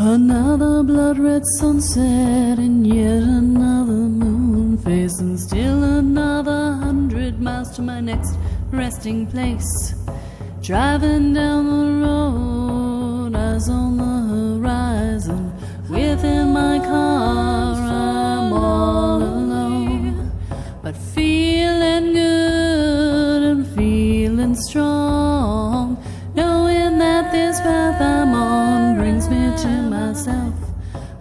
Another blood-red sunset and yet another moon face, and still another 100 miles to my next resting place. Driving down the road, eyes on the horizon. Within my car, I'm all alone, but feeling good and feeling strong, knowing that this path I'm on brings me to myself.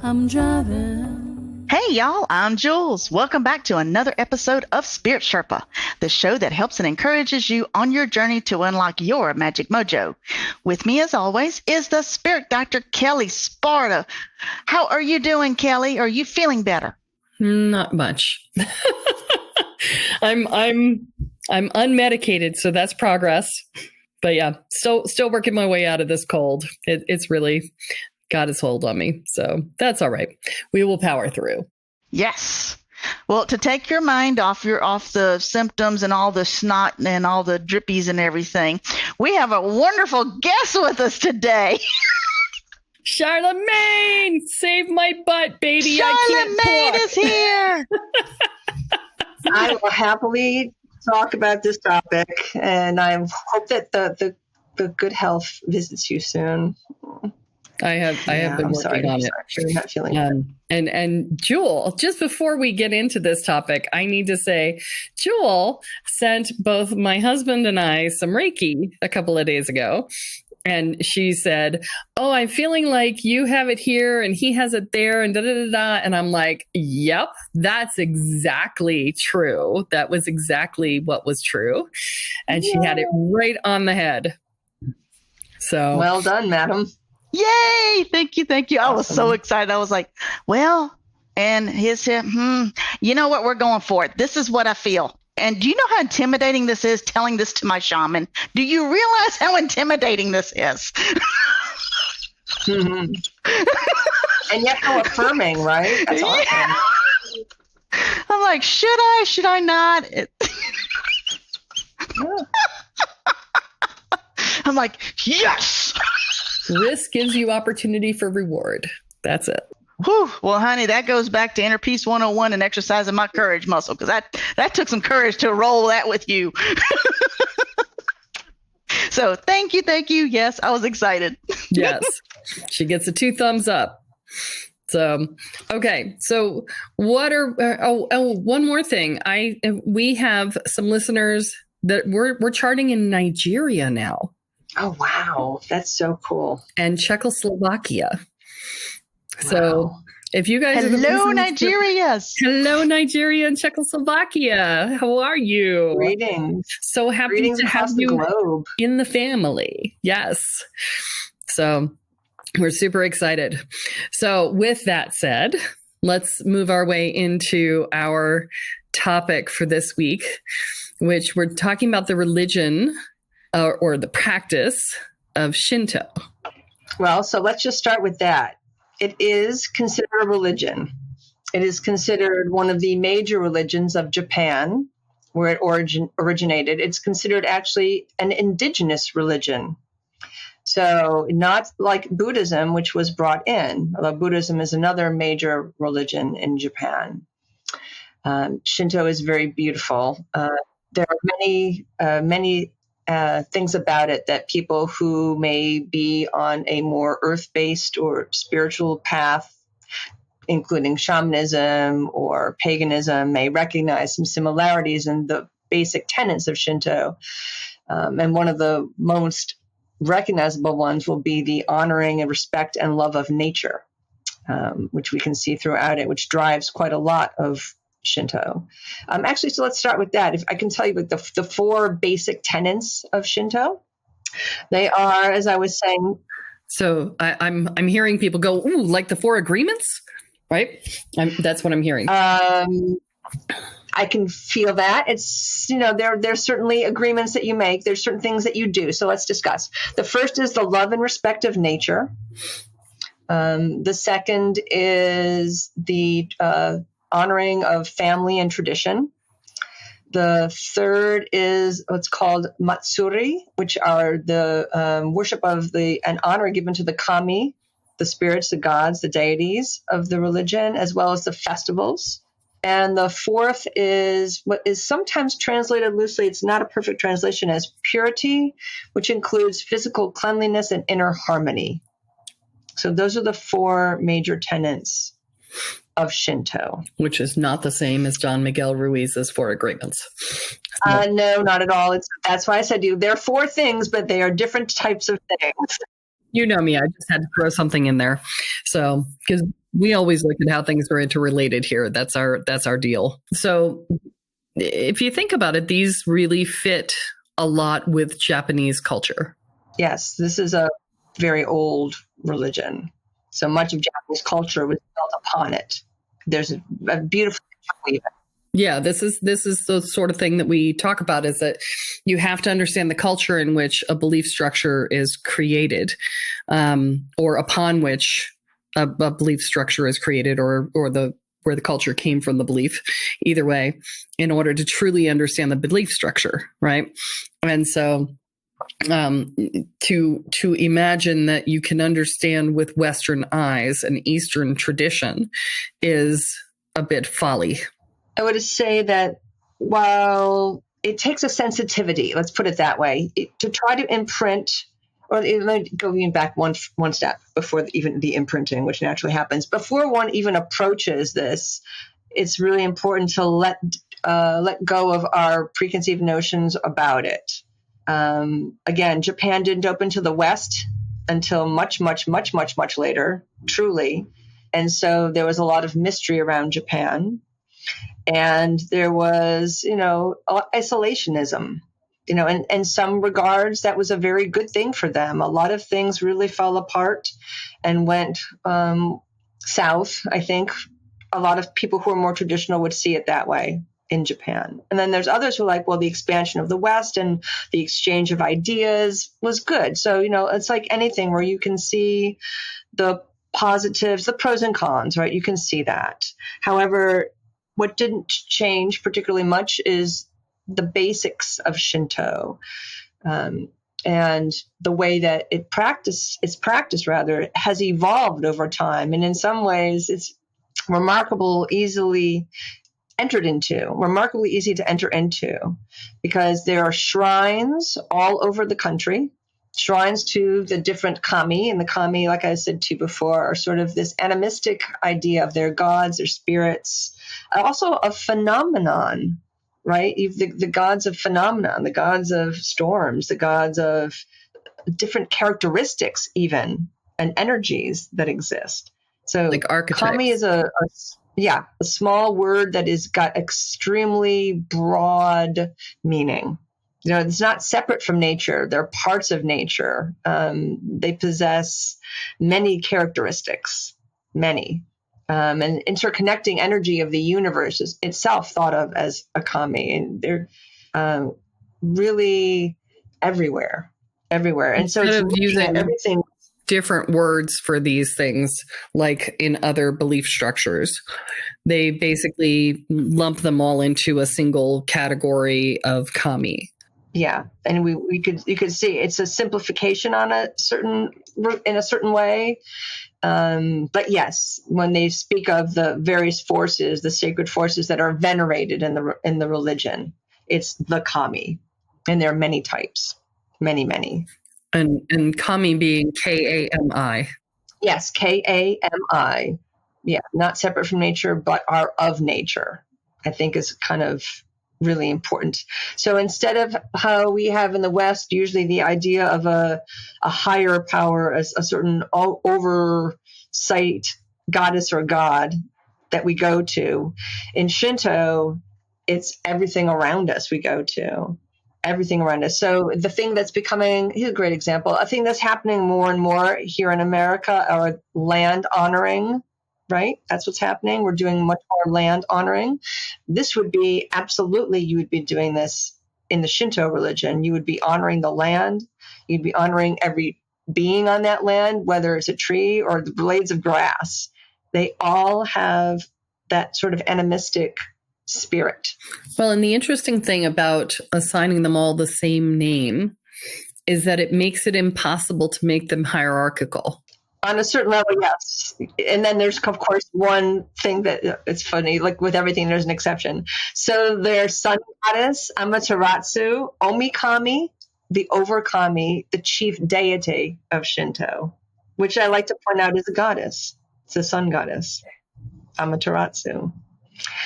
I'm driving. Hey y'all, I'm Jules. Welcome back to another episode of Spirit Sherpa, the show that helps and encourages you on your journey to unlock your magic mojo. With me as always is the spirit doctor, Kelle Sparta. How are you doing, Kelle? Are you feeling better? Not much. I'm unmedicated, so that's progress. But yeah, still working my way out of this cold. It's really got its hold on me. So that's all right. We will power through. Yes. Well, to take your mind off the symptoms and all the snot and all the drippies and everything, we have a wonderful guest with us today. Charlemagne, save my butt, baby. Charlemagne is here. I will happily talk about this topic, and I hope that the good health visits you soon. I have been working on it. You're not feeling good. And Jules, just before we get into this topic, I need to say, Jules sent both my husband and I some Reiki a couple of days ago. And she said, "Oh, I'm feeling like you have it here and he has it there and da da da da." And I'm like, "Yep, that's exactly true. That was exactly what was true." And she had it right on the head. So well done, madam. Yay! Thank you. I was so excited. I was like, well, and he said, you know what? We're going for it. This is what I feel. And do you know how intimidating this is, telling this to my shaman? Do you realize how intimidating this is? Mm-hmm. And yet so affirming, right? That's awesome. Yeah. I'm like, should I not? I'm like, yes! Risk gives you opportunity for reward. That's it. Whew. Well, honey, that goes back to Inner Peace 101 and exercising my courage muscle, because that took some courage to roll that with you. So thank you. Yes, I was excited. Yes, she gets a 2 thumbs up. So, okay. So what are, one more thing. We have some listeners that we're charting in Nigeria now. Oh, wow. That's so cool. And Czechoslovakia. Wow. So if you guys Hello, Nigeria. Hello, Nigeria and Czechoslovakia. How are you? Greetings. So happy Greetings to have the you globe. in the family. Yes. So we're super excited. So with that said, let's move our way into our topic for this week, which we're talking about the religion or the practice of Shinto. Well, so let's just start with that. It is considered a religion. It is considered one of the major religions of Japan, where it originated. It's considered actually an indigenous religion. So not like Buddhism, which was brought in, although Buddhism is another major religion in Japan. Shinto is very beautiful. There are many things about it that people who may be on a more earth-based or spiritual path, including shamanism or paganism, may recognize some similarities in the basic tenets of Shinto. And one of the most recognizable ones will be the honoring and respect and love of nature, which we can see throughout it, which drives quite a lot of Shinto. Actually, so let's start with that. If I can tell you the 4 basic tenets of Shinto, they are, as I was saying. So I'm hearing people go, ooh, like the 4 agreements, right? That's what I'm hearing. I can feel that. It's, there's certainly agreements that you make. There's certain things that you do. So let's discuss. The first is the love and respect of nature. The second is the honoring of family and tradition. The third is what's called matsuri, which are the worship of and honor given to the kami, the spirits, the gods, the deities of the religion, as well as the festivals. And the fourth is what is sometimes translated loosely, it's not a perfect translation, as purity, which includes physical cleanliness and inner harmony. So those are the four major tenets of Shinto. Which is not the same as Don Miguel Ruiz's Four Agreements. No, not at all. That's why I said to you, there are four things, but they are different types of things. You know me, I just had to throw something in there. So, because we always look at how things are interrelated here. That's our deal. So if you think about it, these really fit a lot with Japanese culture. Yes, this is a very old religion. So much of Japanese culture was built upon it. There's a beautiful picture. Yeah, this is the sort of thing that we talk about, is that you have to understand the culture in which a belief structure is created, or upon which a belief structure is created, or where the culture came from the belief, either way, in order to truly understand the belief structure, right? And so to imagine that you can understand with Western eyes an Eastern tradition is a bit folly. I would say that while it takes a sensitivity, let's put it that way, to try to imprint, or let me go even back one step before even the imprinting, which naturally happens. Before one even approaches this, it's really important to let go of our preconceived notions about it. Again, Japan didn't open to the West until much, much, much, much, much later, truly. And so there was a lot of mystery around Japan. And there was, isolationism, in some regards, that was a very good thing for them. A lot of things really fell apart and went south. I think a lot of people who are more traditional would see it that way in Japan. And then there's others who are like, well, the expansion of the West and the exchange of ideas was good. So, it's like anything where you can see the positives, the pros and cons, right? You can see that. However, what didn't change particularly much is the basics of Shinto, and the way that its practice has evolved over time. And in some ways, it's remarkably easy to enter into, because there are shrines all over the country, shrines to the different kami. And the kami, like I said to you before, are sort of this animistic idea of their gods, their spirits, also a phenomenon, right? The gods of phenomenon, the gods of storms, the gods of different characteristics even, and energies that exist. So like archetypes. Kami is a small word that has got extremely broad meaning. It's not separate from nature. They're parts of nature. They possess many characteristics, many. And interconnecting energy of the universe is itself thought of as a kami. And they're really everywhere. And so Instead of using everything, different words for these things, like in other belief structures, they basically lump them all into a single category of kami. Yeah, and you could see it's a simplification in a certain way. But yes, when they speak of the various forces, the sacred forces that are venerated in the religion, it's the kami, and there are many types, many. And kami being Kami. Yes, Kami. Yeah, not separate from nature, but are of nature, I think is kind of really important. So instead of how we have in the West, usually the idea of a higher power, a certain oversight goddess or god that we go to, in Shinto, it's everything around us we go to. Everything around us. So the thing that's becoming, here's a great example, a thing that's happening more and more here in America are land honoring, right? That's what's happening. We're doing much more land honoring. This would be absolutely, you would be doing this in the Shinto religion. You would be honoring the land. You'd be honoring every being on that land, whether it's a tree or the blades of grass. They all have that sort of animistic spirit. Well, and the interesting thing about assigning them all the same name is that it makes it impossible to make them hierarchical. On a certain level, yes. And then there's, of course, one thing that it's funny, like with everything, there's an exception. So their sun goddess, Amaterasu, Omikami, the overkami, the chief deity of Shinto, which I like to point out is a goddess. It's a sun goddess, Amaterasu.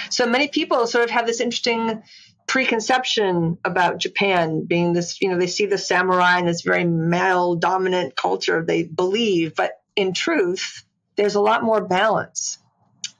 So many people sort of have this interesting preconception about Japan being this, they see the samurai in this very male dominant culture, they believe, but in truth, there's a lot more balance.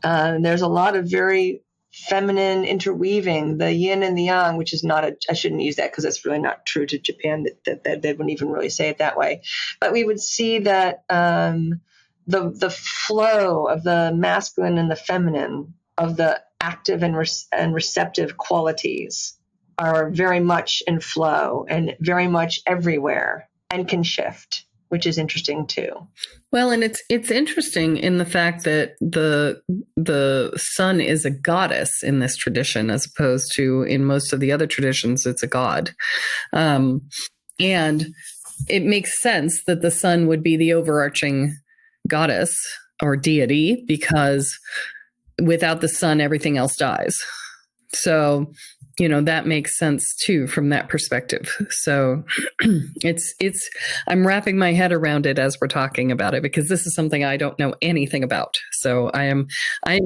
There's a lot of very feminine interweaving, the yin and the yang, which is not I shouldn't use that because that's really not true to Japan, that they wouldn't even really say it that way. But we would see that the flow of the masculine and the feminine, of the active and receptive qualities are very much in flow and very much everywhere and can shift, which is interesting too. Well, and it's interesting in the fact that the sun is a goddess in this tradition, as opposed to in most of the other traditions, it's a god. And it makes sense that the sun would be the overarching goddess or deity, because without the sun, everything else dies. So, that makes sense too from that perspective. So I'm wrapping my head around it as we're talking about it, because this is something I don't know anything about. So I am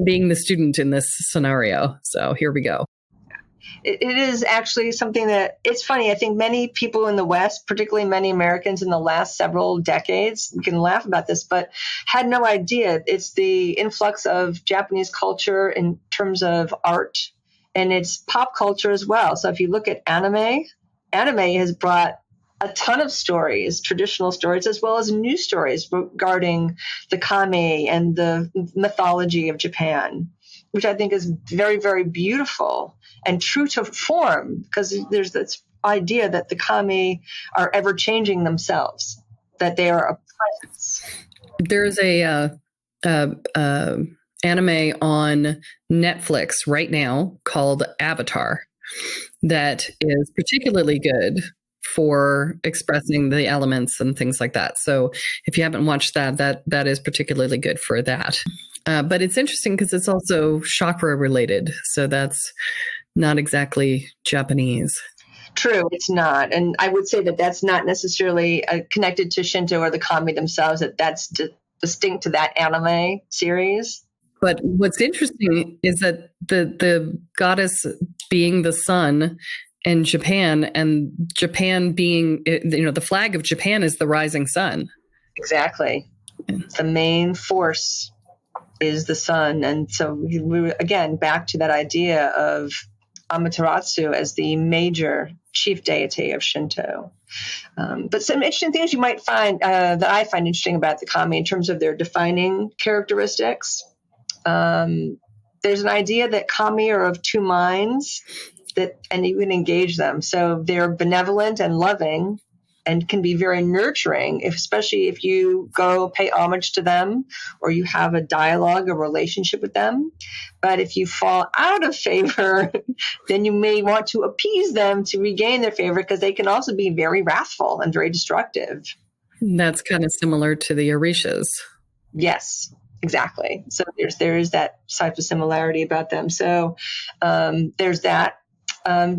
being the student in this scenario. So here we go. It is actually something that, it's funny. I think many people in the West, particularly many Americans in the last several decades, we can laugh about this, but had no idea. It's the influx of Japanese culture in terms of art, and it's pop culture as well. So if you look at anime has brought a ton of stories, traditional stories, as well as new stories regarding the kami and the mythology of Japan, which I think is very, very beautiful and true to form, because there's this idea that the kami are ever changing themselves, that they are a presence. There's a anime on Netflix right now called Avatar that is particularly good for expressing the elements and things like that. So if you haven't watched that is particularly good for that. But it's interesting because it's also chakra related. So that's not exactly Japanese. True, it's not. And I would say that that's not necessarily connected to Shinto or the kami themselves, that's distinct to that anime series. But what's interesting is that the goddess being the sun in Japan, and Japan being, the flag of Japan is the rising sun. Exactly. The main force is the sun. And so we again, back to that idea of Amaterasu as the major chief deity of Shinto. But some interesting things you might find that I find interesting about the kami in terms of their defining characteristics. There's an idea that kami are of two minds, and you can engage them. So they're benevolent and loving and can be very nurturing, especially if you go pay homage to them or you have a dialogue, a relationship with them. But if you fall out of favor, then you may want to appease them to regain their favor, because they can also be very wrathful and very destructive. That's kind of similar to the Orishas. Yes, exactly. So there's that type of similarity about them. So there's that.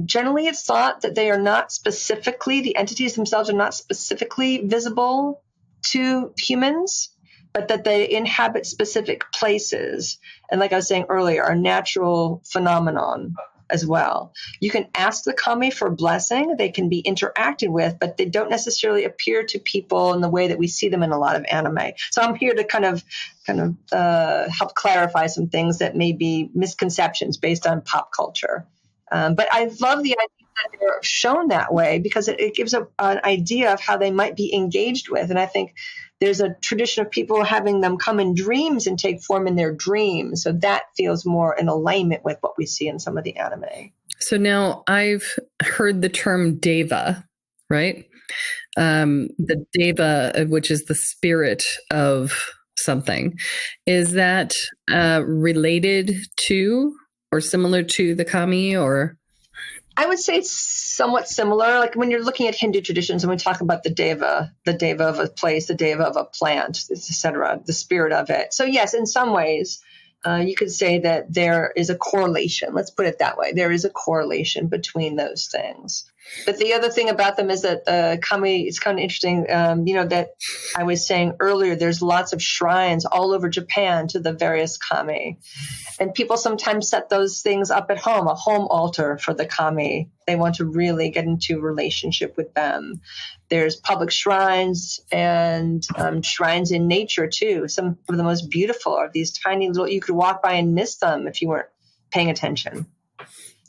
Generally, it's thought that they are not specifically, the entities themselves are not specifically visible to humans, but that they inhabit specific places. And like I was saying earlier, are natural phenomenon as well. You can ask the kami for blessing. They can be interacted with, but they don't necessarily appear to people in the way that we see them in a lot of anime. So I'm here to kind of help clarify some things that may be misconceptions based on pop culture. But I love the idea that they're shown that way, because it gives an idea of how they might be engaged with. And I think there's a tradition of people having them come in dreams and take form in their dreams. So that feels more in alignment with what we see in some of the anime. So now I've heard the term deva, right? The deva, which is the spirit of something. Is that related to or similar to the kami, or? I would say it's somewhat similar. Like when you're looking at Hindu traditions and we talk about the deva of a place, the deva of a plant, etc., the spirit of it. So yes, in some ways, you could say that there is a correlation. Let's put it that way. There is a correlation between those things. But the other thing about them is that the kami, it's kind of interesting, that I was saying earlier, there's lots of shrines all over Japan to the various kami. And people sometimes set those things up at home, a home altar for the kami. They want to really get into relationship with them. There's public shrines and shrines in nature too. Some of the most beautiful are these tiny little, you could walk by and miss them if you weren't paying attention.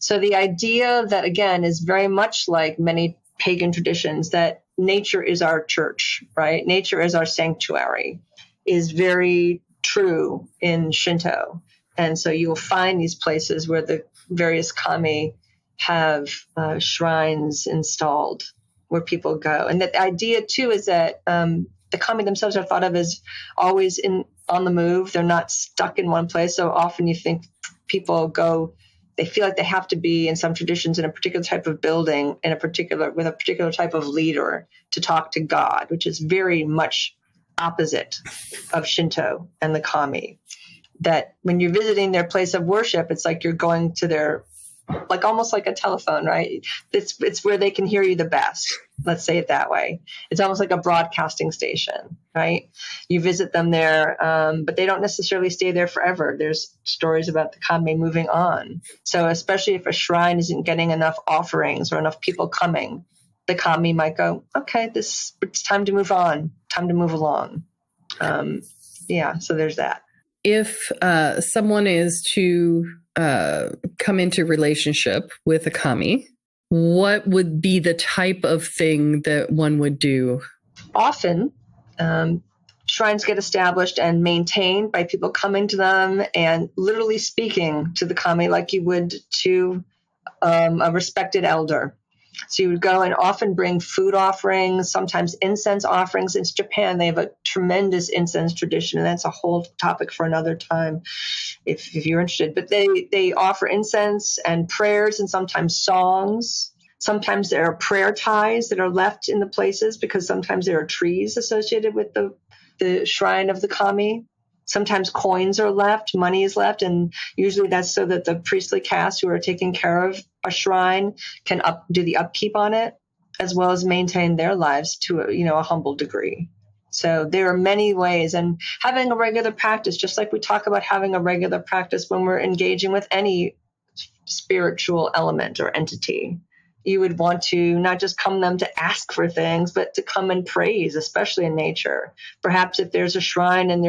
So the idea that, again, is very much like many pagan traditions, that nature is our church, right? Nature is our sanctuary, is very true in Shinto. And so you'll find these places where the various kami have shrines installed where people go. And the idea, too, is that the kami themselves are thought of as always on the move. They're not stuck in one place. So often you think people go, they feel like they have to be in some traditions in a particular type of building, with a particular type of leader to talk to God, which is very much opposite of Shinto and the kami. That when you're visiting their place of worship, it's like you're going to their, like almost like a telephone, right? It's where they can hear you the best. Let's say it that way. It's almost like a broadcasting station, right? You visit them there, but they don't necessarily stay there forever. There's stories about the kami moving on. So especially if a shrine isn't getting enough offerings or enough people coming, the kami might go, okay, it's time to move on, time to move along. So there's that. If someone is to come into relationship with a kami, what would be the type of thing that one would do? Often, shrines get established and maintained by people coming to them and literally speaking to the kami like you would to a respected elder. So you would go and often bring food offerings, sometimes incense offerings. In Japan, they have a tremendous incense tradition, and that's a whole topic for another time if you're interested. But they offer incense and prayers and sometimes songs. Sometimes there are prayer ties that are left in the places because sometimes there are trees associated with the shrine of the kami. Sometimes coins are left, money is left, and usually that's so that the priestly caste who are taking care of a shrine can do the upkeep on it, as well as maintain their lives to a humble degree. So there are many ways, and having a regular practice, just like we talk about having a regular practice when we're engaging with any spiritual element or entity. You would want to not just come them to ask for things, but to come and praise, especially in nature. Perhaps if there's a shrine and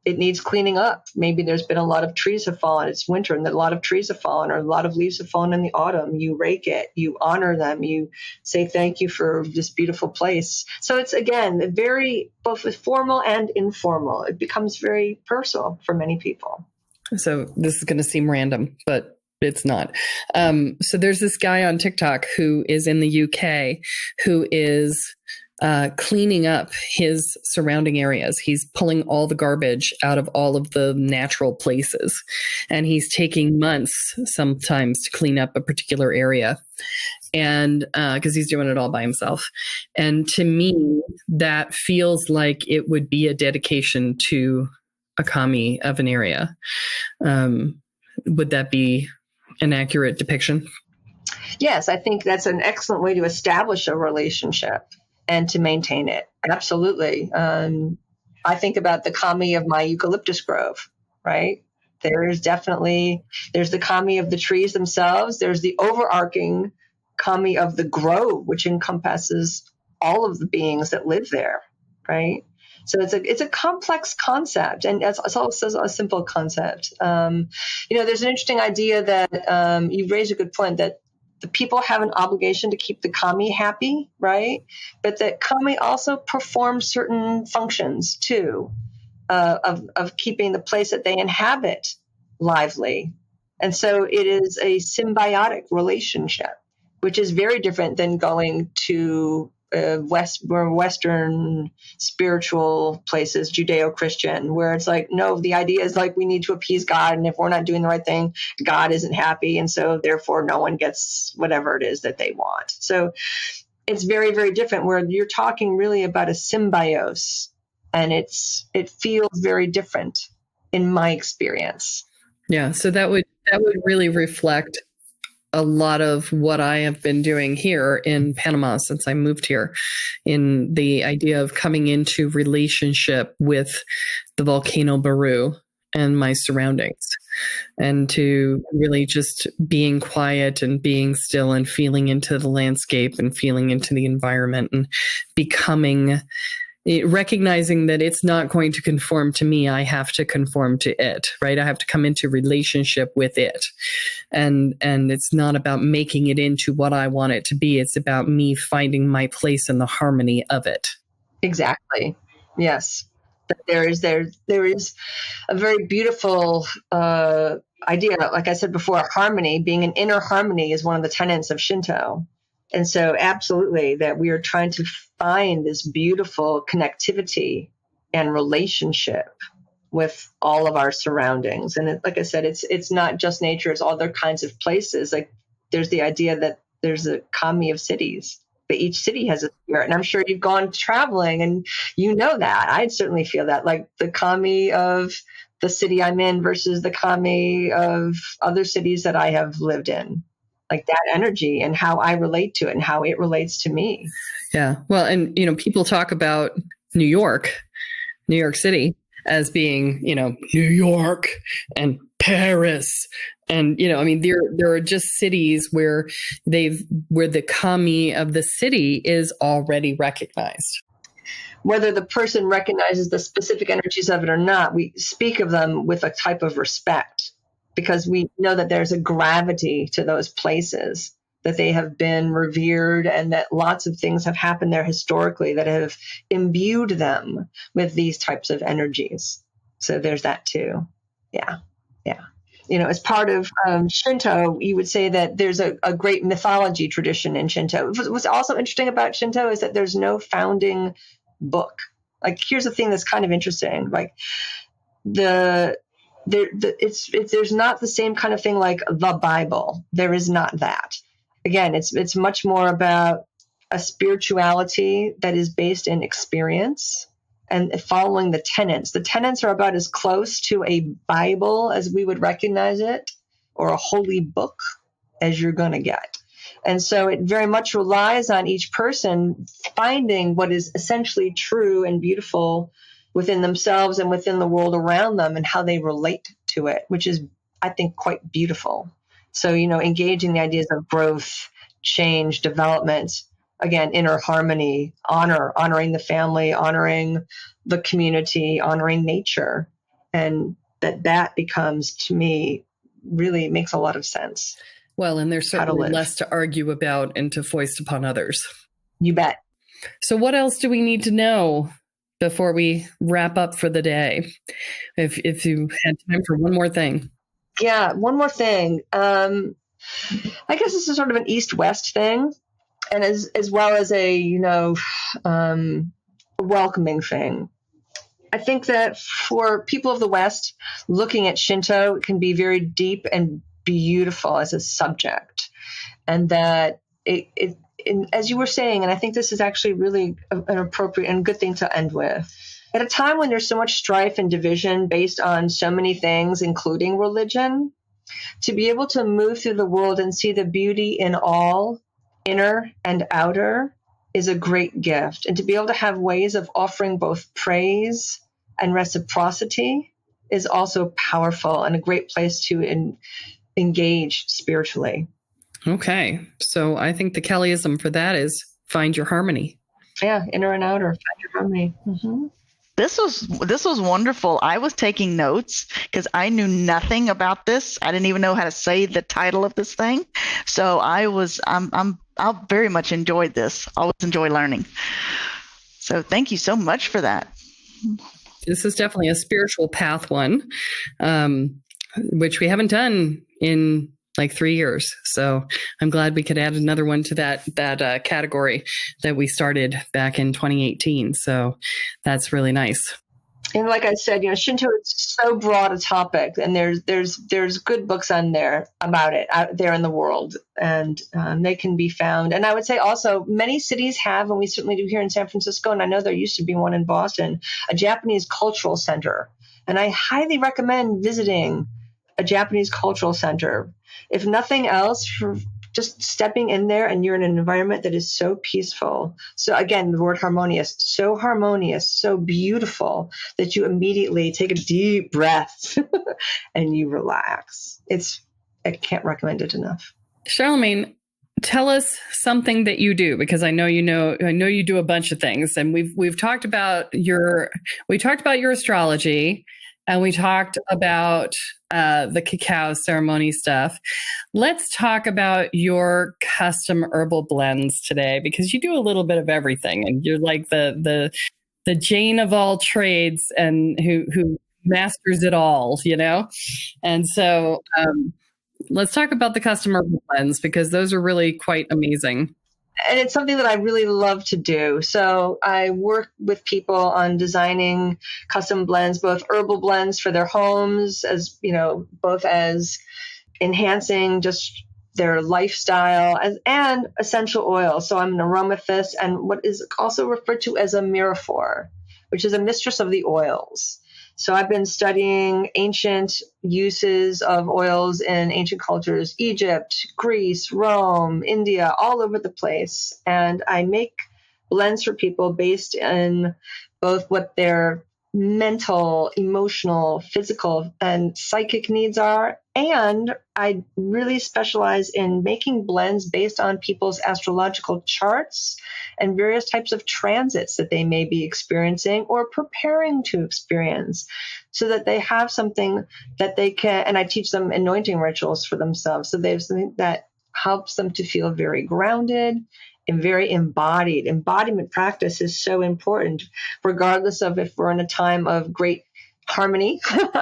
it needs cleaning up. Maybe there's been a lot of trees have fallen. It's winter and a lot of trees have fallen or a lot of leaves have fallen in the autumn. You rake it, you honor them, you say thank you for this beautiful place. So it's, again, very both formal and informal. It becomes very personal for many people. So this is going to seem random, but it's not. So there's this guy on TikTok who is in the UK who is cleaning up his surrounding areas. He's pulling all the garbage out of all of the natural places. And he's taking months sometimes to clean up a particular area. And because he's doing it all by himself. And to me, that feels like it would be a dedication to a kami of an area. Would that be an accurate depiction? Yes, I think that's an excellent way to establish a relationship and to maintain it. Absolutely. I think about the kami of my eucalyptus grove, right? There's the kami of the trees themselves. There's the overarching kami of the grove, which encompasses all of the beings that live there, right? So it's a complex concept, and it's also a simple concept. There's an interesting idea that you raise a good point that the people have an obligation to keep the kami happy, right? But that kami also performs certain functions too, of keeping the place that they inhabit lively. And so it is a symbiotic relationship, which is very different than going to Western spiritual places, Judeo-Christian, where it's like, no, the idea is like we need to appease God, and if we're not doing the right thing, God isn't happy, and so therefore no one gets whatever it is that they want. So it's very, very different, where you're talking really about a symbiosis, and it feels very different in my experience. Yeah, so that would really reflect a lot of what I have been doing here in Panama since I moved here, in the idea of coming into relationship with the volcano Baru and my surroundings, and to really just being quiet and being still and feeling into the landscape and feeling into the environment and recognizing that it's not going to conform to me. I have to conform to it, right? I have to come into relationship with it. And it's not about making it into what I want it to be. It's about me finding my place in the harmony of it. Exactly. Yes. There is a very beautiful idea. Like I said before, harmony, being an inner harmony, is one of the tenets of Shinto. And so absolutely, that we are trying to find this beautiful connectivity and relationship with all of our surroundings. And like I said, it's not just nature, it's all other kinds of places. Like there's the idea that there's a kami of cities, but each city has a spirit. And I'm sure you've gone traveling and you know that. I'd certainly feel that, like the kami of the city I'm in versus the kami of other cities that I have lived in. Like that energy and how I relate to it and how it relates to me. Yeah. Well, and, people talk about New York City as being, New York and Paris. And, there are just cities where the kami of the city is already recognized. Whether the person recognizes the specific energies of it or not, we speak of them with a type of respect, because we know that there's a gravity to those places, that they have been revered, and that lots of things have happened there historically that have imbued them with these types of energies. So there's that too. Yeah. Yeah. As part of Shinto, you would say that there's a great mythology tradition in Shinto. What's also interesting about Shinto is that there's no founding book. Like, here's the thing that's kind of interesting. Like there's not the same kind of thing like the Bible. There is not that. Again, it's much more about a spirituality that is based in experience and following the tenets. The tenets are about as close to a Bible as we would recognize it, or a holy book, as you're going to get. And so it very much relies on each person finding what is essentially true and beautiful within themselves and within the world around them, and how they relate to it, which is, I think, quite beautiful. So, engaging the ideas of growth, change, development, again, inner harmony, honoring the family, honoring the community, honoring nature. And that becomes, to me, really makes a lot of sense. Well, and there's certainly less to argue about and to foist upon others. You bet. So what else do we need to know before we wrap up for the day? If you had time for one more thing. Yeah, one more thing. I guess this is sort of an East-West thing, and as well as a welcoming thing. I think that for people of the West, looking at Shinto can be very deep and beautiful as a subject, and that it as you were saying, and I think this is actually really an appropriate and good thing to end with. At a time when there's so much strife and division based on so many things, including religion, to be able to move through the world and see the beauty in all, inner and outer, is a great gift. And to be able to have ways of offering both praise and reciprocity is also powerful and a great place to engage spiritually. Okay. So I think the Kelleism for that is find your harmony. Yeah, inner and outer, find your harmony. Mm-hmm. This was wonderful. I was taking notes because I knew nothing about this. I didn't even know how to say the title of this thing. So I very much enjoyed this. Always enjoy learning. So thank you so much for that. This is definitely a spiritual path one, which we haven't done in like 3 years. So I'm glad we could add another one to that category that we started back in 2018. So that's really nice. And like I said, Shinto is so broad a topic, and there's good books on there about it out there in the world, and they can be found. And I would say also many cities have, and we certainly do here in San Francisco, and I know there used to be one in Boston, a Japanese cultural center. And I highly recommend visiting a Japanese cultural center. If nothing else, for just stepping in there and you're in an environment that is so peaceful. So again, the word harmonious, so beautiful that you immediately take a deep breath and you relax. I can't recommend it enough. Charlemagne, tell us something that you do, because I know you do a bunch of things, and we've talked about your astrology, and we talked about the cacao ceremony stuff. Let's talk about your custom herbal blends today, because you do a little bit of everything, and you're like the Jane of all trades, and who masters it all, And so let's talk about the custom herbal blends, because those are really quite amazing. And it's something that I really love to do. So I work with people on designing custom blends, both herbal blends for their homes, as both as enhancing just their lifestyle, and essential oils. So I'm an aromathist, and what is also referred to as a miraphor, which is a mistress of the oils. So I've been studying ancient uses of oils in ancient cultures, Egypt, Greece, Rome, India, all over the place. And I make blends for people based in both what their mental, emotional, physical, and psychic needs are. And I really specialize in making blends based on people's astrological charts and various types of transits that they may be experiencing or preparing to experience, so that they have something that they can, and I teach them anointing rituals for themselves. So they have something that helps them to feel very grounded and very embodied. Embodiment practice is so important, regardless of if we're in a time of great harmony,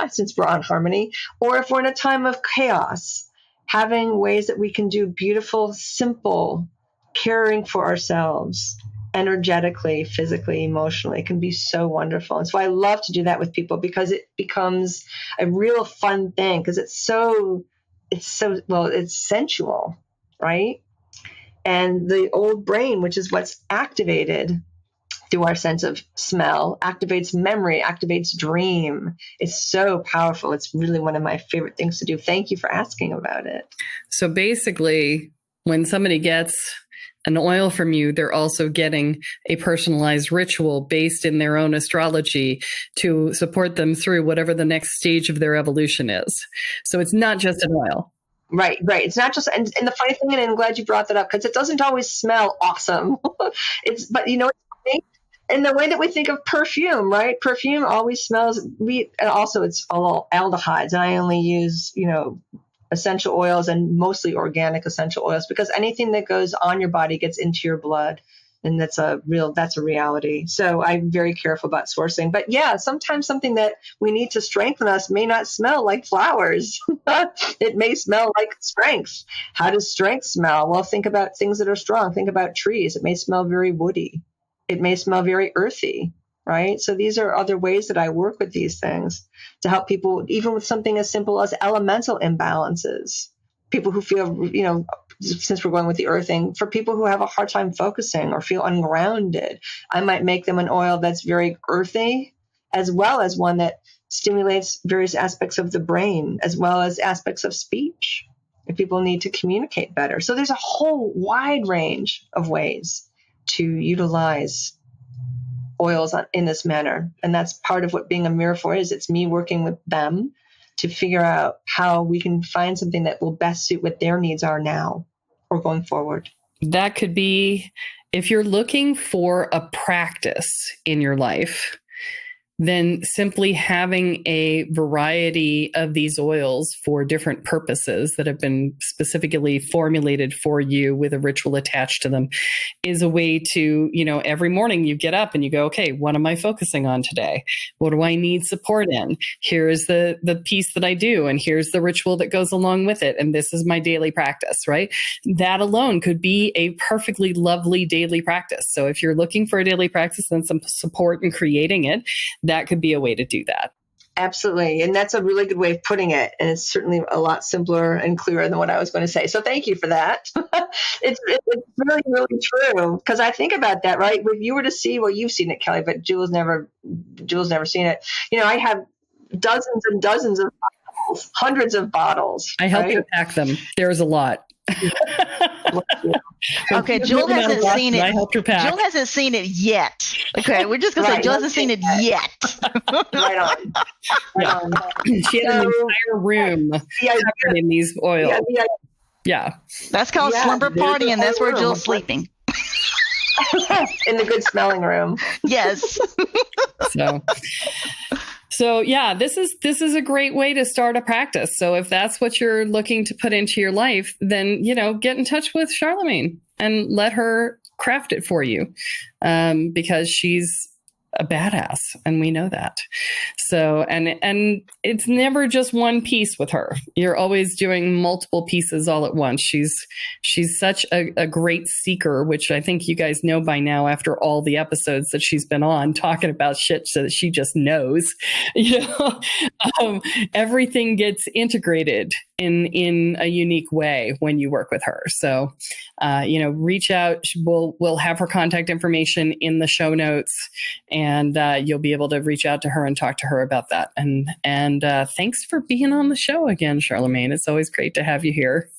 since we're on harmony, or if we're in a time of chaos. Having ways that we can do beautiful, simple caring for ourselves energetically, physically, emotionally can be so wonderful. And so I love to do that with people, because it becomes a real fun thing, because it's sensual, right? And the old brain, which is what's activated through our sense of smell, activates memory, activates dream. It's so powerful. It's really one of my favorite things to do. Thank you for asking about it. So basically, when somebody gets an oil from you, they're also getting a personalized ritual based in their own astrology to support them through whatever the next stage of their evolution is. So it's not just an oil. Right. It's not just, and the funny thing, and I'm glad you brought that up, because it doesn't always smell awesome. But in the way that we think of perfume, right? Perfume always smells, and also it's all aldehydes. And I only use, essential oils, and mostly organic essential oils, because anything that goes on your body gets into your blood. And that's a reality. So I'm very careful about sourcing. But yeah, sometimes something that we need to strengthen us may not smell like flowers. It may smell like strength. How does strength smell? Well, think about things that are strong. Think about trees. It may smell very woody. It may smell very earthy, right? So these are other ways that I work with these things to help people, even with something as simple as elemental imbalances. People who feel, since we're going with the earthing, for people who have a hard time focusing or feel ungrounded, I might make them an oil that's very earthy, as well as one that stimulates various aspects of the brain, as well as aspects of speech, if people need to communicate better. So there's a whole wide range of ways to utilize oils in this manner. And that's part of what being a miraphor is. It's me working with them to figure out how we can find something that will best suit what their needs are now or going forward. That could be, if you're looking for a practice in your life, then simply having a variety of these oils for different purposes that have been specifically formulated for you with a ritual attached to them is a way to, every morning you get up and you go, okay, what am I focusing on today? What do I need support in? Here's the piece that I do, and here's the ritual that goes along with it. And this is my daily practice, right? That alone could be a perfectly lovely daily practice. So if you're looking for a daily practice and some support in creating it, that could be a way to do that. Absolutely. And that's a really good way of putting it. And it's certainly a lot simpler and clearer than what I was going to say. So thank you for that. It's really, really true. Because I think about that, right? If you were to see, well, you've seen it, Kelly, but Jules never seen it. I have dozens and dozens of bottles, hundreds of bottles. I help you pack them. There's a lot. Okay, Jules hasn't seen it. I helped her pack. Jules hasn't seen it yet. Okay, we're just going to say Jules hasn't seen it yet. Right on. Yeah. She had an entire room covered in these oils. Yeah. That's called slumber party, and that's where Jules sleeping. In the good smelling room. Yes. So yeah, this is a great way to start a practice. So if that's what you're looking to put into your life, then, get in touch with Charlemagne and let her craft it for you, because she's a badass, and we know that. So, and it's never just one piece with her. You're always doing multiple pieces all at once. She's such a great seeker, which I think you guys know by now after all the episodes that she's been on talking about shit, so that she just knows, everything gets integrated in a unique way when you work with her. So, reach out. We'll have her contact information in the show notes, and you'll be able to reach out to her and talk to her about that. And thanks for being on the show again, Charlemagne. It's always great to have you here.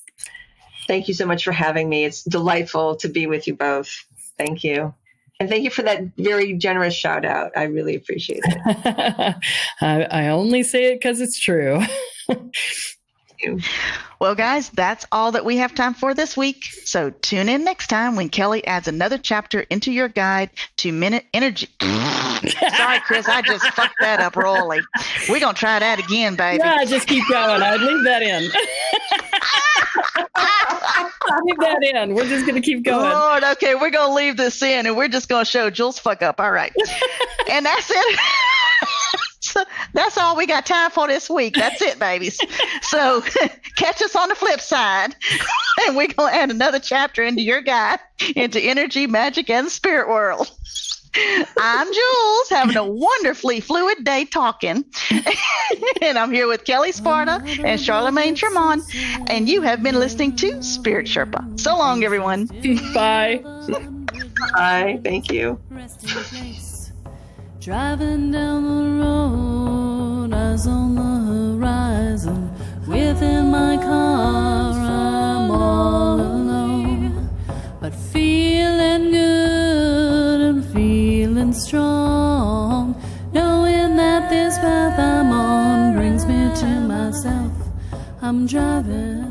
Thank you so much for having me. It's delightful to be with you both. Thank you. And thank you for that very generous shout out. I really appreciate it. I only say it because it's true. Well, guys, that's all that we have time for this week. So tune in next time when Kelly adds another chapter into your guide to minute energy. Sorry, Chris, I just fucked that up royally. We're going to try that again, baby. Yeah, just keep going. I'd leave that in. Leave that in. We're just going to keep going. Lord, okay, we're going to leave this in, and we're just going to show Jules fuck up. All right. And that's it. So that's all we got time for this week. That's it, babies. So catch us on the flip side, and we're going to add another chapter into your guide into energy, magic, and the spirit world. I'm Jules, having a wonderfully fluid day talking, and I'm here with Kelle Sparta and Charlemagne Tremon, and you have been listening to Spirit Sherpa. So long, everyone. Bye. Bye. Thank you. Driving down the road, eyes on the horizon. Within my car, I'm all alone, but feeling good and feeling strong, knowing that this path I'm on brings me to myself. I'm driving